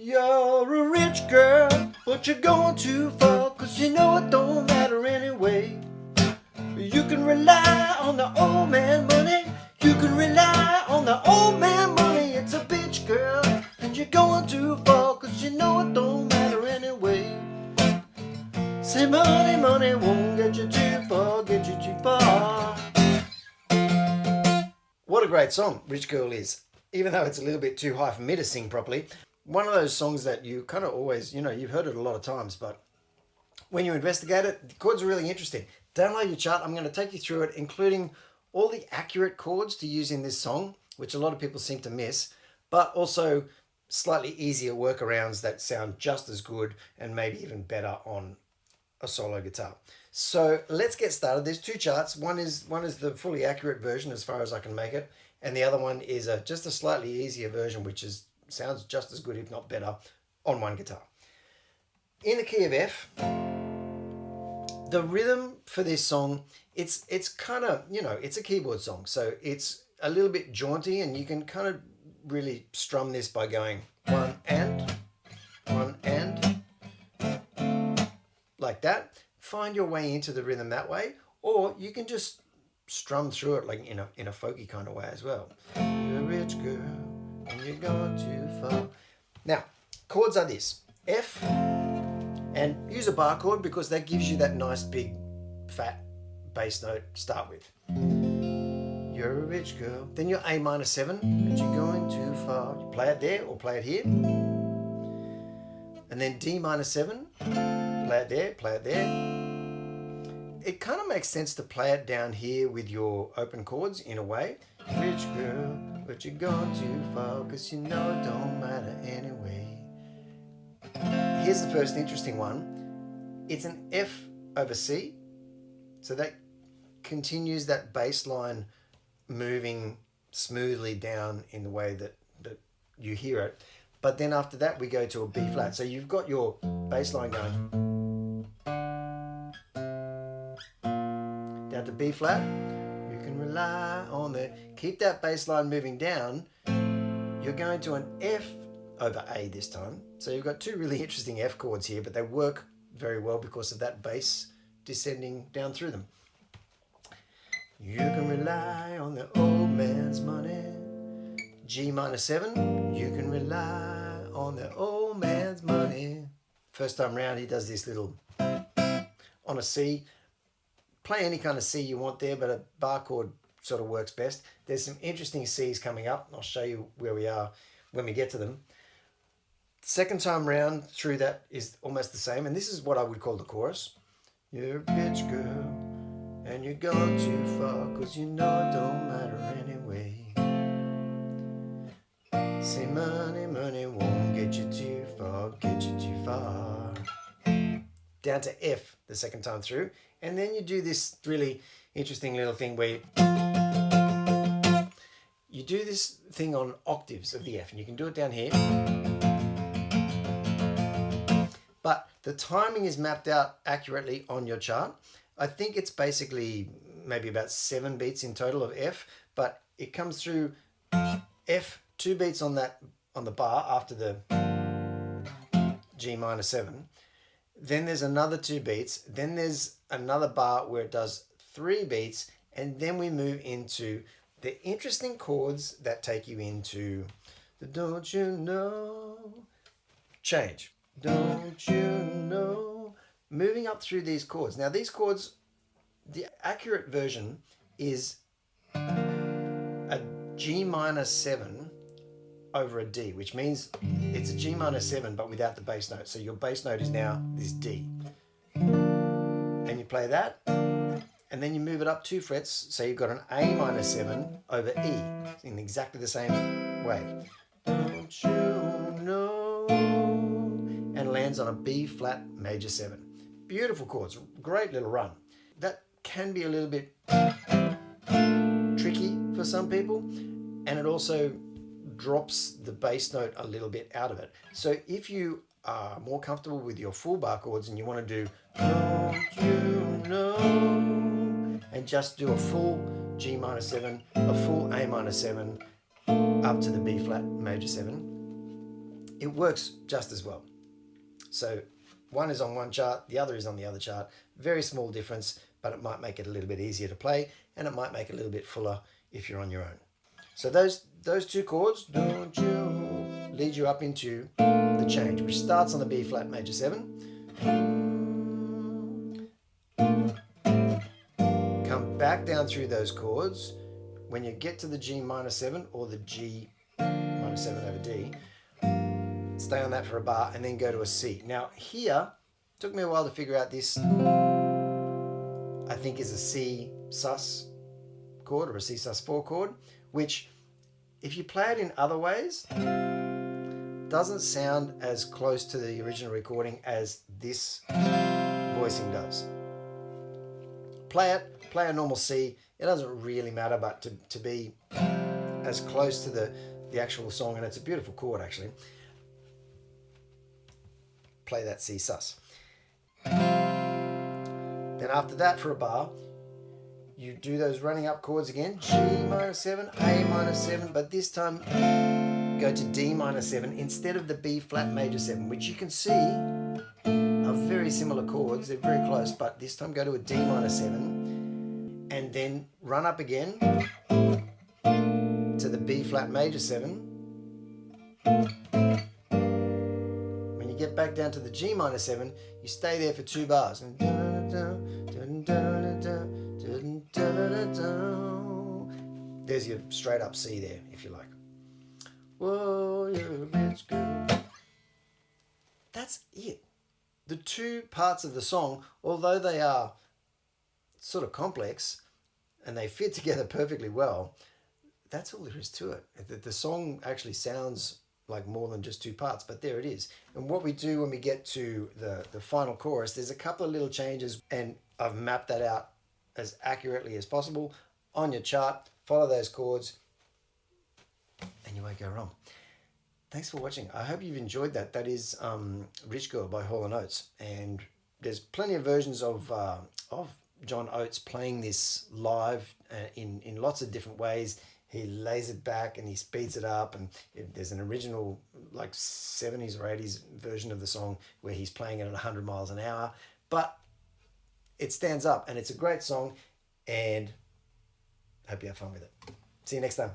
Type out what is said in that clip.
You're a rich girl, but you're going too far, 'cause you know it don't matter anyway. You can rely on the old man money. You can rely on the old man money. It's a bitch, girl, and you're going too far, 'cause you know it don't matter anyway. Say money, money won't get you too far, get you too far. What a great song Rich Girl is. Even though it's a little bit too high for me to sing properly. One of those songs that you kind of always, you've heard it a lot of times, but when you investigate it, the chords are really interesting. Download your chart. I'm going to take you through it, including all the accurate chords to use in this song, which a lot of people seem to miss, but also slightly easier workarounds that sound just as good and maybe even better on a solo guitar. So let's get started. There's two charts. One is the fully accurate version as far as I can make it, and the other one is just a slightly easier version, which sounds just as good, if not better, on one guitar. In the key of F, the rhythm for this song, it's kind of, it's a keyboard song, so it's a little bit jaunty, and you can kind of really strum this by going one and, like that. Find your way into the rhythm that way, or you can just strum through it like in a folky kind of way as well. You're a rich girl and you're going too far. Now, chords are this: F, and use a bar chord because that gives you that nice big fat bass note to start with. You're a rich girl. Then your A minor 7, but you're going too far. You play it there or play it here. And then D minor 7, play it there, play it there. It kind of makes sense to play it down here with your open chords in a way. Rich girl, but you're going too far, 'cause you know it don't matter anyway. Here's the first interesting one. It's an F over C, so that continues that bass line moving smoothly down in the way that you hear it. But then after that we go to a B flat. So you've got your bass line going down to B flat. You can rely on keep that bass line moving down. You're going to an F over A this time. So you've got two really interesting F chords here, but they work very well because of that bass descending down through them. You can rely on the old man's money. G minor 7, you can rely on the old man's money. First time round he does this little on a C. Play any kind of C you want there, but a bar chord sort of works best. There's some interesting C's coming up. I'll show you where we are when we get to them. Second time round through that is almost the same, and this is what I would call the chorus. You're a bitch girl and you're going too far, 'cause you know it don't matter anyway. Say money, money won't get you too far, get you too far. Down to F the second time through, and then you do this really interesting little thing where you do this thing on octaves of the F, and you can do it down here. But the timing is mapped out accurately on your chart. I think it's basically maybe about 7 beats in total of F, but it comes through F, 2 beats on the bar after the G minor 7. Then there's another 2 beats. Then there's another bar where it does 3 beats, and then we move into the interesting chords that take you into the don't you know change. Don't you know? Moving up through these chords. Now these chords, the accurate version is a G minor 7 over a D, which means it's a G minor 7 but without the bass note. So your bass note is now this D. And you play that, and then you move it up 2 frets, so you've got an A minor 7 over E in exactly the same way. Don't you know? And lands on a B flat major 7. Beautiful chords, great little run. That can be a little bit tricky for some people, and it also drops the bass note a little bit out of it. So if you are more comfortable with your full bar chords and you want to do don't you know and just do a full G minor 7, a full A minor 7 up to the B flat major 7, it works just as well. So one is on one chart, the other is on the other chart. Very small difference, but it might make it a little bit easier to play, and it might make it a little bit fuller if you're on your own. So those two chords, don't you, lead you up into the change, which starts on the B flat major 7. Come back down through those chords. When you get to the G minor 7 or the G minor 7 over D, stay on that for a bar and then go to a C. Now here, it took me a while to figure out this, I think is a C sus chord or a C sus4 chord, which if you play it in other ways, doesn't sound as close to the original recording as this voicing does. Play a normal C. It doesn't really matter, but to be as close to the actual song, and it's a beautiful chord actually, play that C sus. Then after that for a bar, you do those running up chords again, G minor 7, A minor 7, but this time go to D minor 7 instead of the B flat major 7, which you can see are very similar chords. They're very close, but this time go to a D minor 7 and then run up again to the B flat major 7. When you get back down to the G minor 7, you stay there for 2 bars. There's your straight up C there, if you like. Whoa, you're a bitch girl. That's it. The 2 parts of the song, although they are sort of complex and they fit together perfectly well, that's all there is to it. The song actually sounds like more than just 2 parts, but there it is. And what we do when we get to the final chorus, there's a couple of little changes, and I've mapped that out as accurately as possible on your chart. Follow those chords and you won't go wrong. Thanks for watching. I hope you've enjoyed that. That is Rich Girl by Hall and Oates, and there's plenty of versions of John Oates playing this live in lots of different ways. He lays it back and he speeds it up, and there's an original like 70s or 80s version of the song where he's playing it at 100 miles an hour, but it stands up and it's a great song, and hope you have fun with it. See you next time.